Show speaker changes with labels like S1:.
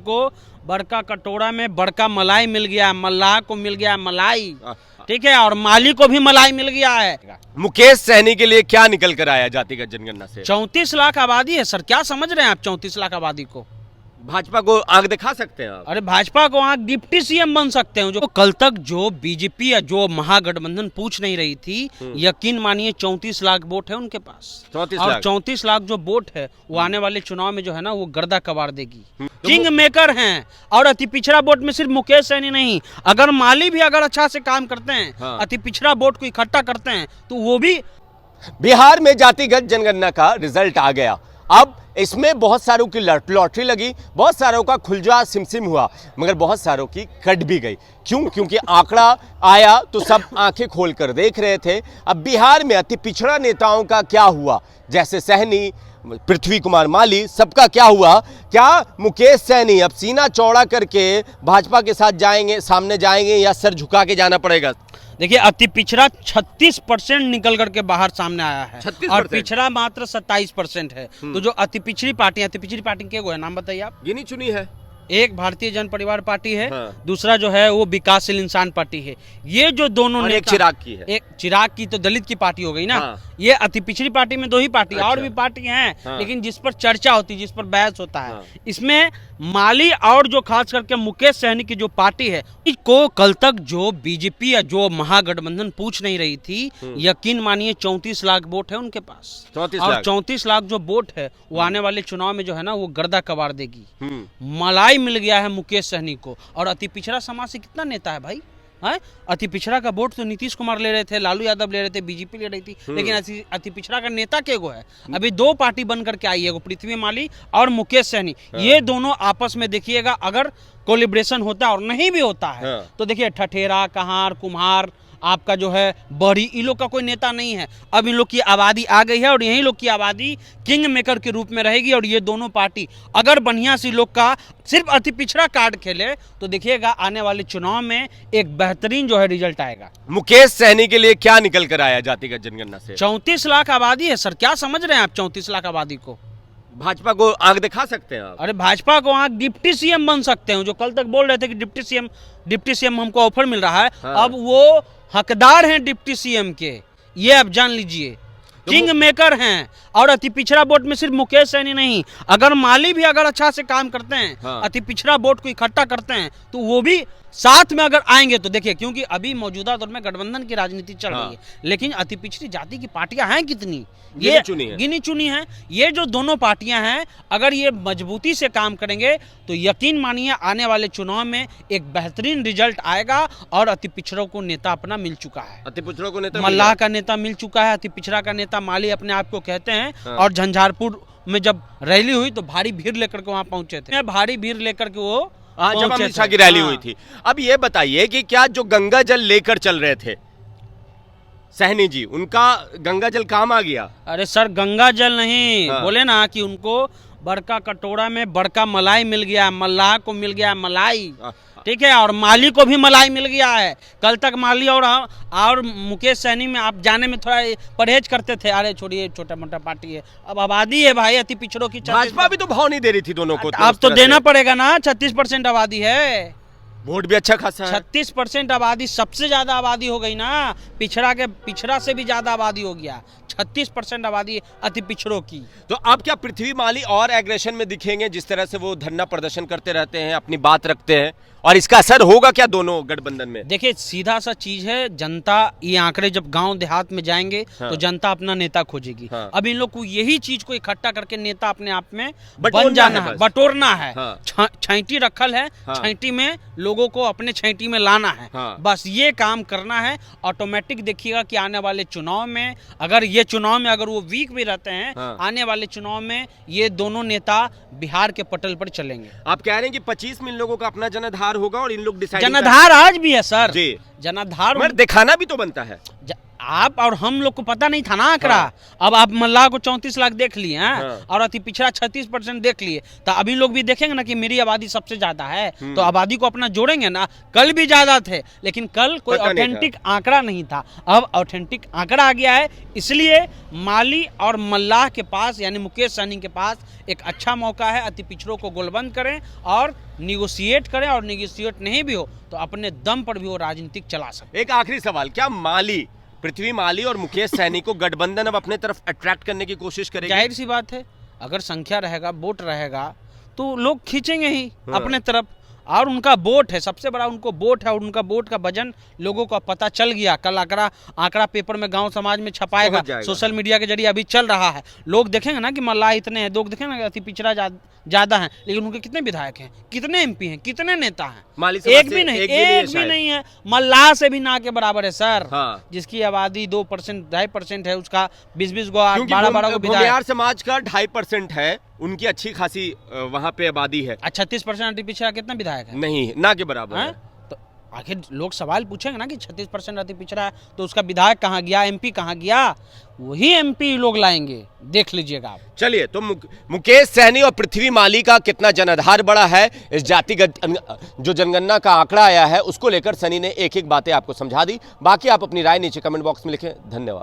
S1: को बड़का कटोरा में बड़का मलाई मिल गया, मल्लाह को मिल गया मलाई, ठीक है, और माली को भी मलाई मिल गया है।
S2: मुकेश सहनी के लिए क्या निकल कर आया जातिगत जनगणना से?
S1: 34 लाख आबादी है सर, क्या समझ रहे हैं आप 34 लाख आबादी को?
S2: भाजपा को आंख दिखा सकते हैं आप?
S1: अरे भाजपा को आंख डिप्टी सीएम बन सकते हैं। जो कल तक जो बीजेपी या जो महागठबंधन पूछ नहीं रही थी, यकीन मानिए 34 लाख वोट है उनके पास। 34 लाख जो वोट है वो आने वाले चुनाव में जो है ना वो गर्दा कबाड़ देगी। किंग मेकर हैं और अति पिछड़ा वोट में सिर्फ मुकेश सहनी नहीं, अगर माली भी अगर अच्छा से काम करते हैं, अति पिछड़ा वोट को इकट्ठा करते हैं तो वो भी।
S2: बिहार में जातिगत जनगणना का रिजल्ट आ गया। अब इसमें बहुत सारों की लॉटरी लगी, बहुत सारों का खुलजा सिमसिम हुआ, मगर बहुत सारों की कट भी गई। क्यों? क्योंकि आंकड़ा आया तो सब आंखें खोलकर देख रहे थे। अब बिहार में अति पिछड़ा नेताओं का क्या हुआ, जैसे सहनी, पृथ्वी कुमार माली, सबका क्या हुआ? क्या मुकेश सहनी अब सीना चौड़ा करके भाजपा के साथ जाएंगे, सामने जाएंगे, या सर झुका के जाना पड़ेगा?
S1: देखिए, अति पिछड़ा 36% निकल करके बाहर सामने आया है और पिछड़ा मात्र 27% है। तो जो अति पिछड़ी पार्टी के वो है, नाम बताइए आप?
S2: गिनी चुनी है।
S1: एक भारतीय जन परिवार पार्टी है, दूसरा जो है वो विकासशील इंसान पार्टी है। ये जो दोनों
S2: नेता, एक चिराग की है।
S1: एक चिराग की तो दलित की पार्टी हो गई ना। ये अति पिछड़ी पार्टी में 2 ही पार्टी, और भी पार्टी हैं, लेकिन जिस पर चर्चा होती है, जिस पर बहस होता है, इसमें माली और जो खास करके मुकेश सहनी की जो पार्टी है को कल तक जो बीजेपी या जो महागठबंधन पूछ नहीं रही थी, यकीन मानिए 34 लाख वोट है उनके पास। और 34 लाख जो वोट है वो आने वाले चुनाव में जो है ना वो गर्दा कबाड़ देगी। मलाई मिल गया है मुकेश सहनी को। और अति पिछड़ा समाज से कितना नेता है भाई? है अति पिछड़ा का वोट तो नीतीश कुमार ले रहे थे, लालू यादव ले रहे थे, बीजेपी ले रही थी, लेकिन अति पिछड़ा का नेता के गो है? अभी 2 पार्टी बन करके आई है, पृथ्वी माली और मुकेश सहनी। ये दोनों आपस में देखिएगा, अगर कोलिब्रेशन होता है और नहीं भी होता है तो देखिए ठठेरा, कहार, कुम्हार, आपका जो है बड़ी, इन लोग का कोई नेता नहीं है। अब इन लोग की आबादी आ गई है और यही लोग की आबादी किंग मेकर के रूप में रहेगी। और ये दोनों पार्टी अगर बढ़िया सी लोग का सिर्फ अति पिछड़ा कार्ड खेले तो देखिएगा आने वाले चुनाव में एक बेहतरीन जो है रिजल्ट आएगा।
S2: मुकेश सहनी के लिए क्या निकल कर आया जातिगत जनगणना से?
S1: 34 लाख आबादी है सर, क्या समझ रहे हैं आप 34 लाख आबादी को?
S2: भाजपा को आंख दिखा सकते हैं आप?
S1: अरे भाजपा को आंख डिप्टी सीएम बन सकते हैं। जो कल तक बोल रहे थे कि डिप्टी सीएम हमको ऑफर मिल रहा है, अब वो हकदार हैं डिप्टी सीएम के, ये आप जान लीजिए। किंग मेकर हैं और अति पिछड़ा वोट में सिर्फ मुकेश सहनी नहीं, अगर माली भी अगर अच्छा से काम करते हैं, अति पिछड़ा वोट को इकट्ठा करते हैं तो वो भी साथ में अगर आएंगे तो देखिए, क्योंकि अभी मौजूदा दौर में गठबंधन की राजनीति चल रही है, लेकिन अति पिछड़ी जाति की पार्टियां हैं कितनी? ये गिनी चुनी है। ये जो दोनों पार्टियां हैं, अगर ये मजबूती से काम करेंगे तो यकीन मानिए आने वाले चुनाव में एक बेहतरीन रिजल्ट आएगा। और अति पिछड़ों को नेता अपना मिल चुका है,
S2: अति पिछड़ों को नेता,
S1: मल्लाह का नेता मिल चुका है, अति पिछड़ा का नेता माली अपने आप को कहते हैं। और झंझारपुर में जब रैली हुई तो भारी भीड़ लेकर के वहां पहुंचे थे, भारी भीड़ लेकर के वो
S2: जब अमित शाह की रैली हुई थी। अब ये बताइए कि क्या जो गंगा जल लेकर चल रहे थे सहनी जी, उनका गंगा जल काम आ गया?
S1: अरे सर, गंगा जल नहीं, बोले ना कि उनको बड़का कटोरा में बड़का मलाई मिल गया, मल्लाह को मिल गया मलाई, ठीक है, और माली को भी मलाई मिल गया है। कल तक माली और मुकेश सहनी में आप जाने में थोड़ा परहेज करते थे, अरे छोड़िए छोटा मोटा पार्टी है। अब आबादी है भाई अति पिछड़ों की।
S2: भाजपा भी तो भाव नहीं दे रही थी दोनों को,
S1: अब तो देना पड़ेगा ना। 36% आबादी है,
S2: वोट भी अच्छा खासा है।
S1: 36% आबादी, सबसे ज्यादा आबादी हो गई ना। पिछड़ा से भी ज्यादा आबादी हो गया। 36% आबादी अति पिछड़ों की।
S2: तो अब क्या पृथ्वी माली और एग्रेशन में दिखेंगे? जिस तरह से वो धरना प्रदर्शन करते रहते हैं, अपनी बात रखते हैं, और इसका असर होगा क्या दोनों गठबंधन में?
S1: देखिए, सीधा सा चीज है, जनता ये आंकड़े जब गांव देहात में जाएंगे तो जनता अपना नेता खोजेगी। अब इन लोग को यही चीज को इकट्ठा करके नेता अपने आप में बन जाना है, बटोरना है। छैटी रखल है, छैटी में लोगों को अपने छैटी में लाना है, बस ये काम करना है। ऑटोमेटिक देखिएगा कि आने वाले चुनाव में अगर वो वीक भी रहते हैं, आने वाले चुनाव में ये दोनों नेता बिहार के पटल पर चलेंगे।
S2: आप कह रहे हैं कि 25 मिलियन लोगों का अपना जनाधार होगा और इन लोग डिसाइड।
S1: जनाधार आज भी है सर जी, जनाधार
S2: दिखाना भी तो बनता है।
S1: आप और हम लोग को पता नहीं था ना आंकड़ा। अब आप मल्लाह को 34 लाख देख लिए हैं और अति पिछड़ा 36% देख लिए, तो अभी लोग भी देखेंगे ना कि मेरी आबादी सबसे ज्यादा है, तो आबादी को अपना जोड़ेंगे ना। कल भी ज्यादा थे, लेकिन कल कोई ऑथेंटिक आंकड़ा नहीं था, अब ऑथेंटिक आंकड़ा आ गया है। इसलिए माली और मल्लाह के पास यानी मुकेश सहनी के पास एक अच्छा मौका है, अति पिछड़ों को गोलबंद करें और निगोशिएट करें, और निगोशिएट नहीं भी हो तो अपने दम पर भी वो राजनीतिक चला सकते।
S2: एक आखिरी सवाल, क्या माली, पृथ्वी माली और मुकेश सहनी को गठबंधन अब अपने तरफ अट्रैक्ट करने की कोशिश करेगी?
S1: जाहिर सी बात है, अगर संख्या रहेगा, वोट रहेगा, तो लोग खींचेंगे ही अपने तरफ। और उनका वोट है, सबसे बड़ा उनको वोट है, और उनका वोट का वजन लोगों को पता चल गया। कल आंकड़ा पेपर में गांव समाज में छपाएगा, सोशल मीडिया के जरिए अभी चल रहा है। लोग देखेंगे ना कि मल्लाह इतने हैं, लोग देखेंगे ना अति पिछड़ा ज्यादा है, लेकिन उनके कितने विधायक हैं, कितने एमपी हैं, कितने नेता हैं? एक भी नहीं है। मल्लाह से भी ना के बराबर है सर। जिसकी आबादी 2%, 2.5% है, उसका 20-20 गो 12-12 गो
S2: भूमियार समाज का 2.5% है, उनकी अच्छी खासी वहाँ पे आबादी है।
S1: 36% अति पिछड़ा कितना विधायक है?
S2: नहीं, ना के बराबर है।
S1: तो आखिर लोग सवाल पूछेंगे ना कि 36% अति पिछड़ा है, तो उसका विधायक कहाँ गया, एमपी कहाँ गया? वही एमपी लोग लाएंगे, देख लीजिएगा आप।
S2: चलिए, तो मुकेश सहनी और पृथ्वी माली का कितना जनाधार बड़ा है, इस जातिगत जो जनगणना का आंकड़ा आया है उसको लेकर सनी ने एक एक बातें आपको समझा दी। बाकी आप अपनी राय नीचे कमेंट बॉक्स में लिखें। धन्यवाद।